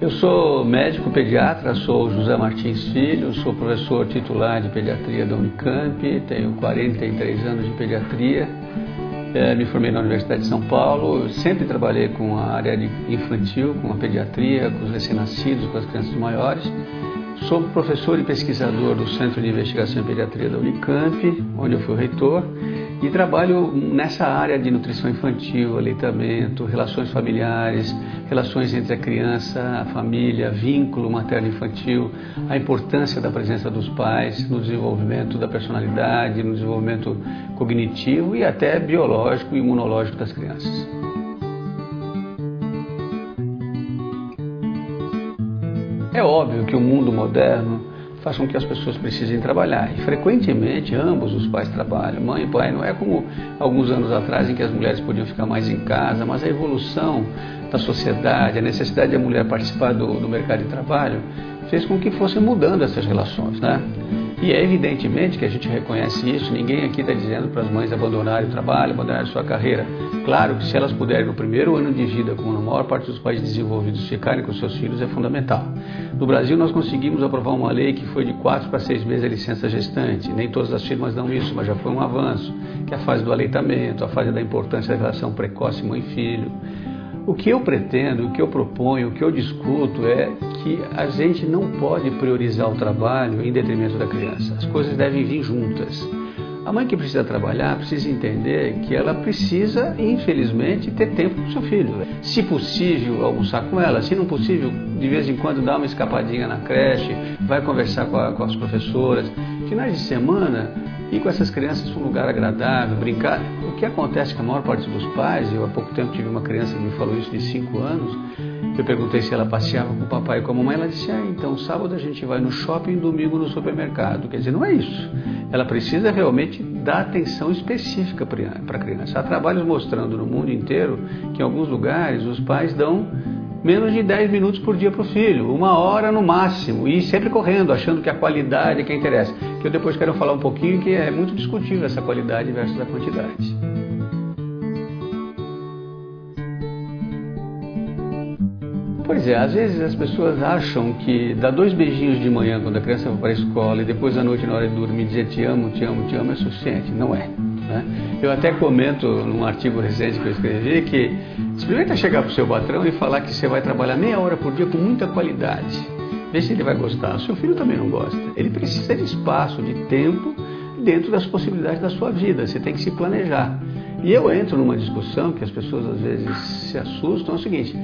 Eu sou médico pediatra, sou José Martins Filho, sou professor titular de pediatria da Unicamp, tenho 43 anos de pediatria, me formei na Universidade de São Paulo, sempre trabalhei com a área infantil, com a pediatria, com os recém-nascidos, com as crianças maiores. Sou professor e pesquisador do Centro de Investigação em Pediatria da Unicamp, onde eu fui reitor, e trabalho nessa área de nutrição infantil, aleitamento, relações familiares, relações entre a criança, a família, vínculo materno-infantil, a importância da presença dos pais no desenvolvimento da personalidade, no desenvolvimento cognitivo e até biológico e imunológico das crianças. É óbvio que o mundo moderno faz com que as pessoas precisem trabalhar e frequentemente ambos os pais trabalham, mãe e pai. Não é como alguns anos atrás em que as mulheres podiam ficar mais em casa, mas a evolução da sociedade, a necessidade da mulher participar do mercado de trabalho fez com que fossem mudando essas relações, né? E é evidentemente que a gente reconhece isso, ninguém aqui está dizendo para as mães abandonarem o trabalho, abandonarem sua carreira. Claro que se elas puderem no primeiro ano de vida, como na maior parte dos países desenvolvidos, ficarem com seus filhos, é fundamental. No Brasil nós conseguimos aprovar uma lei que foi de 4 para 6 meses a licença gestante. Nem todas as firmas dão isso, mas já foi um avanço, que é a fase do aleitamento, a fase da importância da relação precoce mãe-filho. O que eu pretendo, o que eu proponho, o que eu discuto é que a gente não pode priorizar o trabalho em detrimento da criança. As coisas devem vir juntas. A mãe que precisa trabalhar precisa entender que ela precisa, infelizmente, ter tempo com o seu filho. Se possível, almoçar com ela. Se não possível, de vez em quando dar uma escapadinha na creche, vai conversar com as professoras. Finais de semana, ir com essas crianças para um lugar agradável, brincar. O que acontece é que a maior parte dos pais, eu há pouco tempo tive uma criança que me falou isso de 5 anos, eu perguntei se ela passeava com o papai e com a mamãe, ela disse, então sábado a gente vai no shopping, domingo no supermercado. Quer dizer, não é isso. Ela precisa realmente dar atenção específica para a criança. Há trabalhos mostrando no mundo inteiro que em alguns lugares os pais dão menos de 10 minutos por dia para o filho, 1 hora no máximo, e sempre correndo, achando que a qualidade é que interessa. Que eu depois quero falar um pouquinho, que é muito discutível essa qualidade versus a quantidade. Pois é, às vezes as pessoas acham que dar 2 beijinhos de manhã quando a criança vai para a escola e depois à noite na hora de dormir dizer te amo, te amo, te amo é suficiente. Não é, né? Eu até comento num artigo recente que eu escrevi que experimenta chegar para o seu patrão e falar que você vai trabalhar meia hora por dia com muita qualidade. Vê se ele vai gostar. O seu filho também não gosta. Ele precisa de espaço, de tempo dentro das possibilidades da sua vida. Você tem que se planejar. E eu entro numa discussão que as pessoas às vezes se assustam, é o seguinte: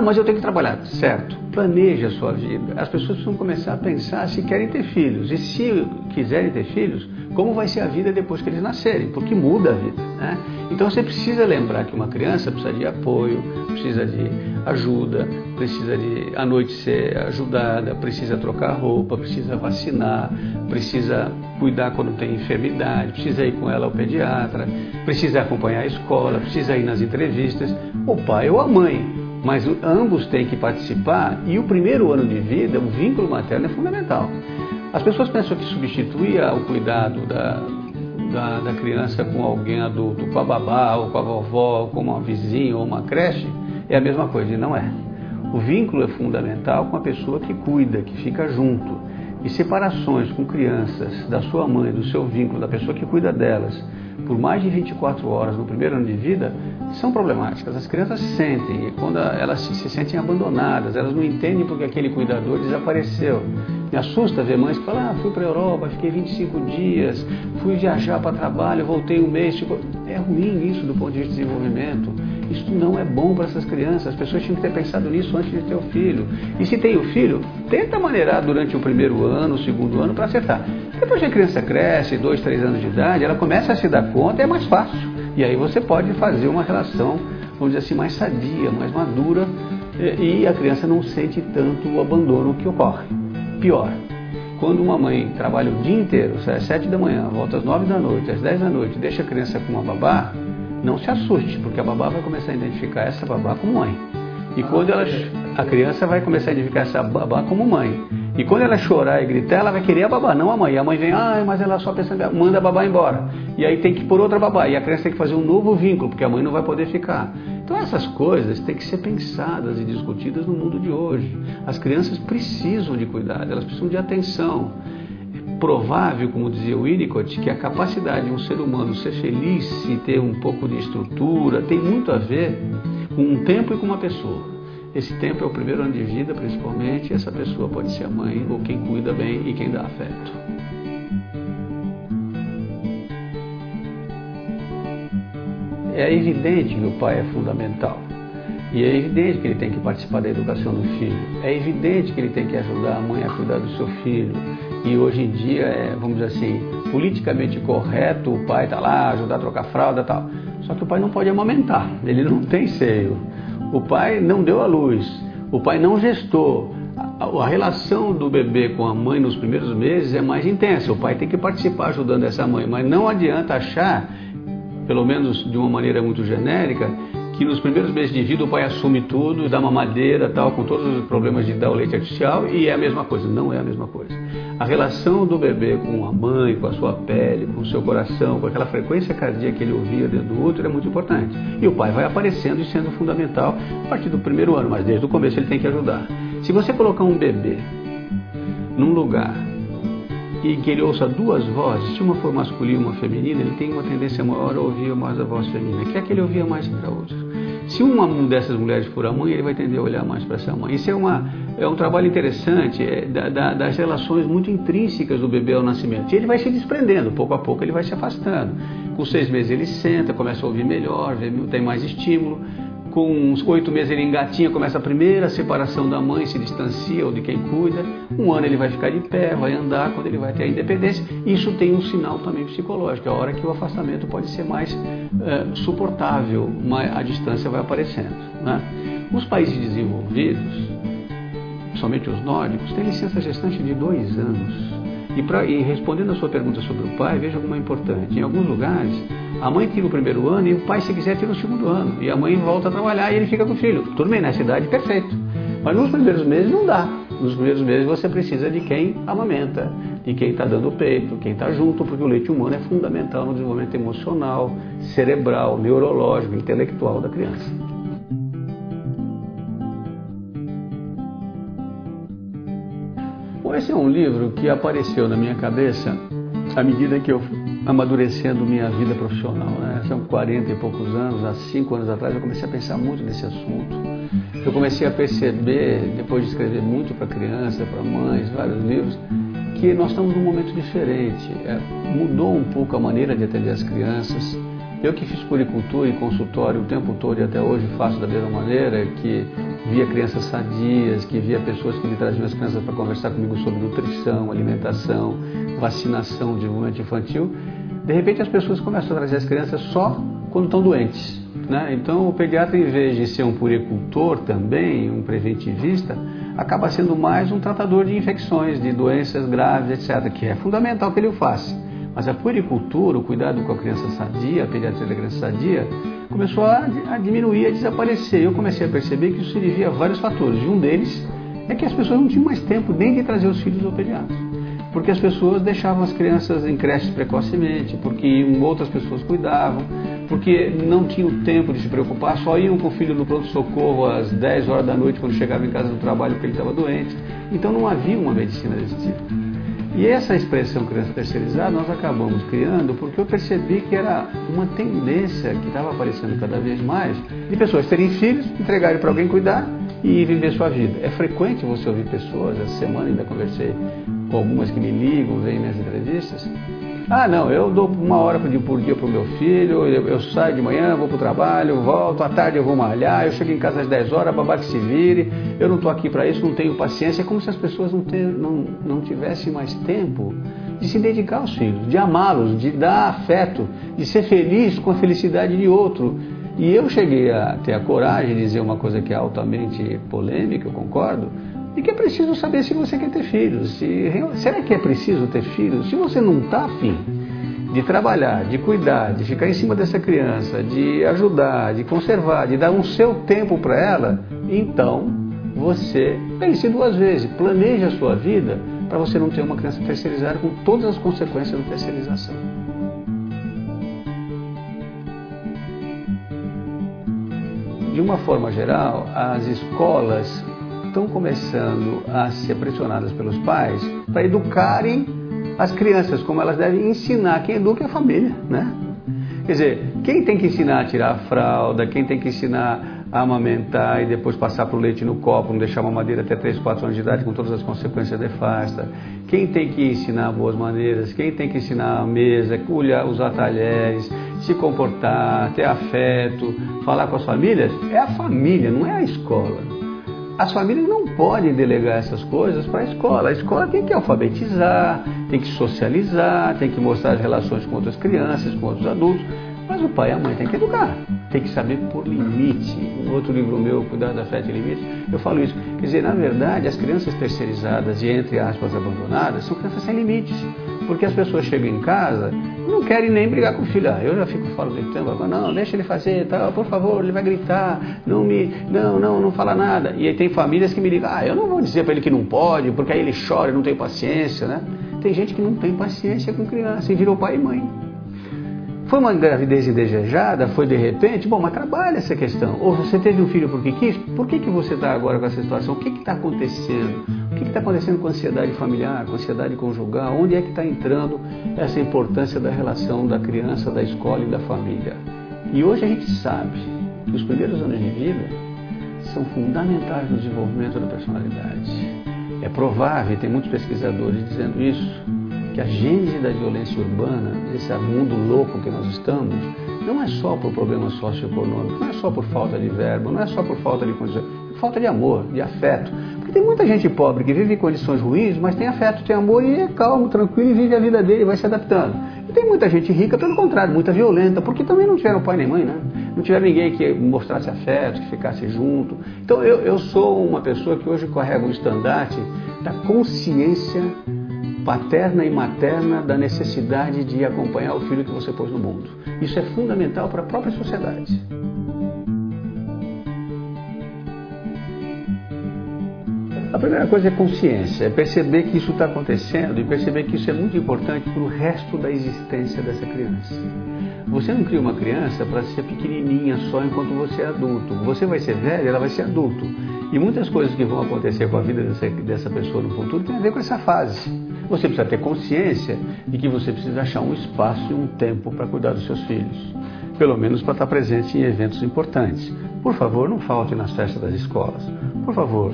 mas eu tenho que trabalhar. Certo, planeje a sua vida. As pessoas precisam começar a pensar se querem ter filhos. E se quiserem ter filhos, como vai ser a vida depois que eles nascerem? Porque muda a vida, né? Então você precisa lembrar que uma criança precisa de apoio, precisa de ajuda, precisa de à noite ser ajudada, precisa trocar roupa, precisa vacinar, precisa cuidar quando tem enfermidade, precisa ir com ela ao pediatra, precisa acompanhar a escola, precisa ir nas entrevistas, o pai ou a mãe. Mas ambos têm que participar e o primeiro ano de vida, o vínculo materno é fundamental. As pessoas pensam que substituir o cuidado da criança com alguém adulto, com a babá, ou com a vovó, ou com uma vizinha, ou uma creche, é a mesma coisa, e não é. O vínculo é fundamental com a pessoa que cuida, que fica junto. E separações com crianças da sua mãe, do seu vínculo, da pessoa que cuida delas, por mais de 24 horas no primeiro ano de vida, são problemáticas. As crianças sentem, e quando elas se sentem abandonadas, elas não entendem porque aquele cuidador desapareceu. Me assusta ver mães que falam, fui para a Europa, fiquei 25 dias, fui viajar para trabalho, voltei um mês. É ruim isso do ponto de vista de desenvolvimento. Isso não é bom para essas crianças. As pessoas tinham que ter pensado nisso antes de ter o filho. E se tem o filho, tenta maneirar durante o primeiro ano, o segundo ano, para acertar. Depois que a criança cresce, 2, 3 anos de idade, ela começa a se dar conta, é mais fácil. E aí você pode fazer uma relação, vamos dizer assim, mais sadia, mais madura, e a criança não sente tanto o abandono que ocorre. Pior, quando uma mãe trabalha o dia inteiro, sai às 7 da manhã, volta às 9 da noite, às 10 da noite, deixa a criança com uma babá, não se assuste, porque a babá vai começar a identificar essa babá como mãe. E quando a criança vai começar a identificar essa babá como mãe. E quando ela chorar e gritar, ela vai querer a babá, não a mãe. E a mãe vem, mas ela só pensa, manda a babá embora. E aí tem que pôr outra babá. E a criança tem que fazer um novo vínculo, porque a mãe não vai poder ficar. Então essas coisas têm que ser pensadas e discutidas no mundo de hoje. As crianças precisam de cuidado, elas precisam de atenção. É provável, como dizia o Winnicott, que a capacidade de um ser humano ser feliz e ter um pouco de estrutura tem muito a ver com um tempo e com uma pessoa. Esse tempo é o primeiro ano de vida, principalmente, e essa pessoa pode ser a mãe ou quem cuida bem e quem dá afeto. É evidente que o pai é fundamental. E é evidente que ele tem que participar da educação do filho. É evidente que ele tem que ajudar a mãe a cuidar do seu filho. E hoje em dia vamos dizer assim, politicamente correto, o pai está lá, ajudar a trocar fralda e tal. Só que o pai não pode amamentar, ele não tem seio. O pai não deu à luz, o pai não gestou. A relação do bebê com a mãe nos primeiros meses é mais intensa. O pai tem que participar ajudando essa mãe, mas não adianta achar, pelo menos de uma maneira muito genérica, que nos primeiros meses de vida o pai assume tudo, dá mamadeira, tal, com todos os problemas de dar o leite artificial, e é a mesma coisa. Não é a mesma coisa. A relação do bebê com a mãe, com a sua pele, com o seu coração, com aquela frequência cardíaca que ele ouvia dentro do útero é muito importante. E o pai vai aparecendo e sendo fundamental a partir do primeiro ano, mas desde o começo ele tem que ajudar. Se você colocar um bebê num lugar e que ele ouça duas vozes, se uma for masculina e uma feminina, ele tem uma tendência maior a ouvir mais a voz feminina, que é que ele ouvia mais que a outra. Se uma dessas mulheres for a mãe, ele vai tender a olhar mais para essa mãe. Isso é um trabalho interessante, das relações muito intrínsecas do bebê ao nascimento. E ele vai se desprendendo, pouco a pouco ele vai se afastando. Com 6 meses ele senta, começa a ouvir melhor, tem mais estímulo. Com uns 8 meses ele engatinha, começa a primeira separação da mãe, se distancia ou de quem cuida. 1 ano ele vai ficar de pé, vai andar, quando ele vai ter a independência. Isso tem um sinal também psicológico, a hora que o afastamento pode ser mais suportável, a distância vai aparecendo, né? Os países desenvolvidos, somente os nórdicos, têm licença gestante de 2 anos. E respondendo a sua pergunta sobre o pai, veja como é importante. Em alguns lugares, a mãe tira o primeiro ano e o pai, se quiser, tira o segundo ano. E a mãe volta a trabalhar e ele fica com o filho. Tudo bem, nessa idade, perfeito. Mas nos primeiros meses não dá. Nos primeiros meses você precisa de quem amamenta, de quem está dando o peito, quem está junto, porque o leite humano é fundamental no desenvolvimento emocional, cerebral, neurológico, intelectual da criança. Bom, esse é um livro que apareceu na minha cabeça à medida que eu fui amadurecendo minha vida profissional, né? São 40 e poucos anos, há 5 anos atrás eu comecei a pensar muito nesse assunto. Eu comecei a perceber, depois de escrever muito para criança, para mães, vários livros, que nós estamos num momento diferente. Mudou um pouco a maneira de atender as crianças. Eu que fiz puericultura e consultório o tempo todo e até hoje faço da mesma maneira, que via crianças sadias, que via pessoas que me traziam as crianças para conversar comigo sobre nutrição, alimentação, vacinação, desenvolvimento infantil. De repente as pessoas começam a trazer as crianças só quando estão doentes, né? Então o pediatra, em vez de ser um puericultor também, um preventivista, acaba sendo mais um tratador de infecções, de doenças graves, etc., que é fundamental que ele o faça. Mas a puericultura, o cuidado com a criança sadia, a pediatria da criança sadia, começou a diminuir, a desaparecer. Eu comecei a perceber que isso se devia a vários fatores. E um deles é que as pessoas não tinham mais tempo nem de trazer os filhos ao pediatra. Porque as pessoas deixavam as crianças em creches precocemente, porque outras pessoas cuidavam, porque não tinham tempo de se preocupar, só iam com o filho no pronto-socorro às 10 horas da noite, quando chegava em casa do trabalho, porque ele estava doente. Então não havia uma medicina desse tipo. E essa expressão criança terceirizada nós acabamos criando porque eu percebi que era uma tendência que estava aparecendo cada vez mais de pessoas terem filhos, entregarem para alguém cuidar e viver sua vida. É frequente você ouvir pessoas, essa semana ainda conversei com algumas que me ligam, vêm minhas entrevistas. Ah, não, eu dou 1 hora por dia para o meu filho, eu saio de manhã, vou para o trabalho, volto, à tarde eu vou malhar, eu chego em casa às 10 horas, babá que se vire, eu não estou aqui para isso, não tenho paciência. É como se as pessoas não tivessem mais tempo de se dedicar aos filhos, de amá-los, de dar afeto, de ser feliz com a felicidade de outro. E eu cheguei a ter a coragem de dizer uma coisa que é altamente polêmica, eu concordo, e que é preciso saber se você quer ter filhos. Será que é preciso ter filhos? Se você não está afim de trabalhar, de cuidar, de ficar em cima dessa criança, de ajudar, de conservar, de dar um seu tempo para ela, então você pense 2 vezes, planeje a sua vida para você não ter uma criança terceirizada com todas as consequências da terceirização. de uma forma geral, as escolas estão começando a ser pressionadas pelos pais para educarem as crianças, como elas devem ensinar. Quem educa é a família, né? Quer dizer, quem tem que ensinar a tirar a fralda, quem tem que ensinar a amamentar e depois passar para o leite no copo, não deixar uma mamadeira até 3, 4 anos de idade com todas as consequências nefastas, quem tem que ensinar boas maneiras, quem tem que ensinar a mesa, usar talheres, se comportar, ter afeto, falar com as famílias, é a família, não é a escola. As famílias não podem delegar essas coisas para a escola. A escola tem que alfabetizar, tem que socializar, tem que mostrar as relações com outras crianças, com outros adultos. Mas o pai e a mãe têm que educar, tem que saber pôr limite. No outro livro meu, Cuidado, Afeto e Limites, eu falo isso. Quer dizer, na verdade, as crianças terceirizadas e, entre aspas, abandonadas, são crianças sem limites. Porque as pessoas chegam em casa e não querem nem brigar com o filho. Eu já fico fora do tempo, não, deixa ele fazer, tá, por favor, ele vai gritar, não fala nada. E aí tem famílias que me ligam, eu não vou dizer para ele que não pode, porque aí ele chora, não tem paciência, né? Tem gente que não tem paciência com criança e virou pai e mãe. Foi uma gravidez indesejada, foi de repente, bom, mas trabalha essa questão. Ou você teve um filho porque quis, por que você está agora com essa situação? O que está acontecendo? O que está acontecendo com a ansiedade familiar, com a ansiedade conjugal? Onde é que está entrando essa importância da relação da criança, da escola e da família? E hoje a gente sabe que os primeiros anos de vida são fundamentais no desenvolvimento da personalidade. É provável, tem muitos pesquisadores dizendo isso, que a gênese da violência urbana, desse mundo louco que nós estamos, não é só por problemas socioeconômicos, não é só por falta de verbo, não é só por falta de condições, é falta de amor, de afeto. Porque tem muita gente pobre que vive em condições ruins, mas tem afeto, tem amor e é calmo, tranquilo e vive a vida dele, vai se adaptando. E tem muita gente rica, pelo contrário, muita violenta, porque também não tiveram pai nem mãe, né? Não tiveram ninguém que mostrasse afeto, que ficasse junto. Então eu sou uma pessoa que hoje carrega um estandarte da consciência paterna e materna da necessidade de acompanhar o filho que você pôs no mundo. Isso é fundamental para a própria sociedade. A primeira coisa é consciência, é perceber que isso está acontecendo e perceber que isso é muito importante para o resto da existência dessa criança. Você não cria uma criança para ser pequenininha só enquanto você é adulto. Você vai ser velho, ela vai ser adulto. E muitas coisas que vão acontecer com a vida dessa pessoa no futuro tem a ver com essa fase. Você precisa ter consciência de que você precisa achar um espaço e um tempo para cuidar dos seus filhos. Pelo menos para estar presente em eventos importantes. Por favor, não falte nas festas das escolas. Por favor,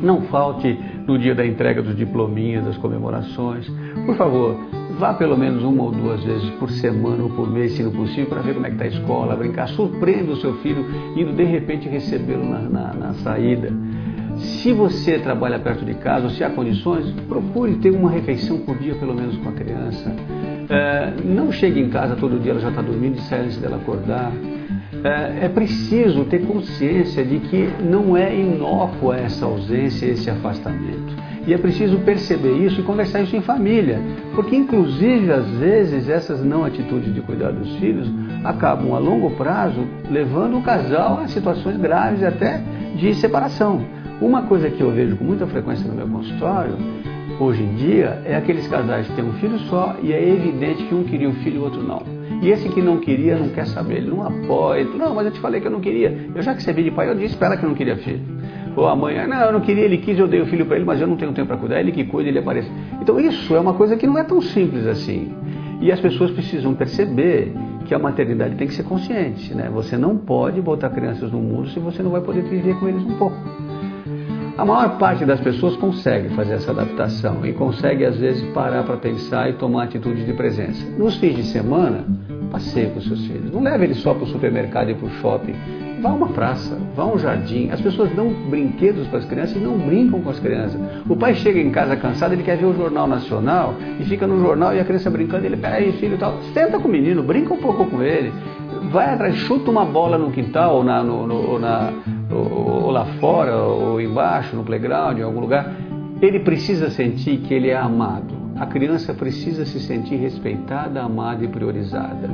não falte no dia da entrega dos diplominhas, das comemorações. Por favor, vá pelo menos 1 ou 2 vezes por semana ou por mês, se não possível, para ver como é que está a escola, brincar. Surpreenda o seu filho indo de repente recebê-lo na saída. Se você trabalha perto de casa, ou se há condições, procure ter uma refeição por dia, pelo menos com a criança. Não chegue em casa todo dia, ela já está dormindo e sai antes dela acordar. É preciso ter consciência de que não é inócua essa ausência, esse afastamento. E é preciso perceber isso e conversar isso em família. Porque, inclusive, às vezes, essas não atitudes de cuidar dos filhos acabam, a longo prazo, levando o casal a situações graves, até de separação. Uma coisa que eu vejo com muita frequência no meu consultório, hoje em dia, é aqueles casais que têm um filho só e é evidente que um queria um filho e o outro não. E esse que não queria não quer saber, ele não apoia. Não, mas eu te falei que eu não queria. Eu já recebi de pai, eu disse para ela que eu não queria filho. Ou a mãe, não, eu não queria, ele quis, eu dei o filho para ele, mas eu não tenho tempo para cuidar, ele que cuida, ele aparece. Então isso é uma coisa que não é tão simples assim. E as pessoas precisam perceber que a maternidade tem que ser consciente, né? Você não pode botar crianças no mundo se você não vai poder viver com eles um pouco. A maior parte das pessoas consegue fazer essa adaptação e consegue, às vezes, parar para pensar e tomar atitude de presença. Nos fins de semana, passeie com seus filhos. Não leve eles só para o supermercado e para o shopping. Vá a uma praça, vá a um jardim. As pessoas dão brinquedos para as crianças e não brincam com as crianças. O pai chega em casa cansado, ele quer ver o Jornal Nacional e fica no jornal e a criança brincando. Ele, peraí, filho, tal. Senta com o menino, brinca um pouco com ele. Vai atrás, chuta uma bola no quintal ou lá fora, ou embaixo, no playground, em algum lugar. Ele precisa sentir que ele é amado. A criança precisa se sentir respeitada, amada e priorizada.